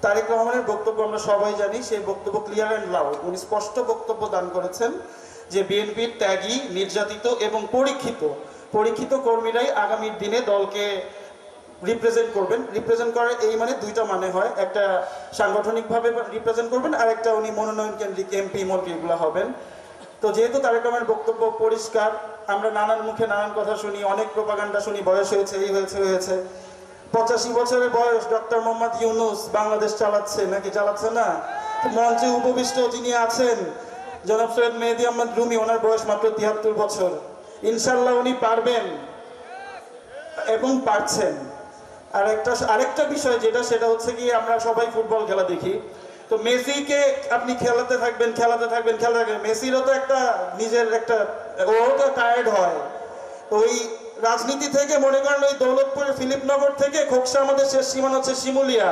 তারেক রহমানের বক্তব্য আমরা সবাই জানি, সেই বক্তব্য ক্লিয়ার অ্যান্ড লাউড। উনি স্পষ্ট বক্তব্য দান করেছেন যে বিএনপির ত্যাগী, নির্যাতিত এবং পরীক্ষিত কর্মীরাই আগামীর দিনে দলকে রিপ্রেজেন্ট করবেন। রিপ্রেজেন্ট করার এই মানে দুইটা মানে হয়, একটা সাংগঠনিকভাবে রিপ্রেজেন্ট করবেন, আর একটা উনি মনোনয়ন কেন্দ্রিক এমপি মন্ত্রী এগুলো হবেন। তো যেহেতু তারেক রহমানের বক্তব্য পরিষ্কার, আমরা নানান মুখে নানান কথা শুনি, অনেক প্রোপাগান্ডা শুনি, বয়স হয়েছে, এই হয়েছে 85 বছরের বয়স ডক্টর মোহাম্মদ ইউনূস বাংলাদেশ চালাচ্ছে নাকি চালাচ্ছে না। মঞ্চে উপবিষ্ট যিনি আছেন জনাব সৈয়দ মেহেদী আহমদ রুমি, ওনার বয়স মাত্র 73 বছর। ইনশাল্লাহ উনি পারবেন এবং পারছেন। আরেকটা বিষয় সেটা হচ্ছে কি, আমরা সবাই ফুটবল খেলা দেখি, তো মেসিকে আপনি খেলাতে থাকবেন, মেসিরও তো একটা নিজের একটা, ও তো টায়ার্ড হয়। ওই রাজনীতি থেকে মনে করেন ওই দৌলতপুরের ফিলিপনগর থেকে খোকসা আমাদের শেষ সীমানা হচ্ছে শিমুলিয়া,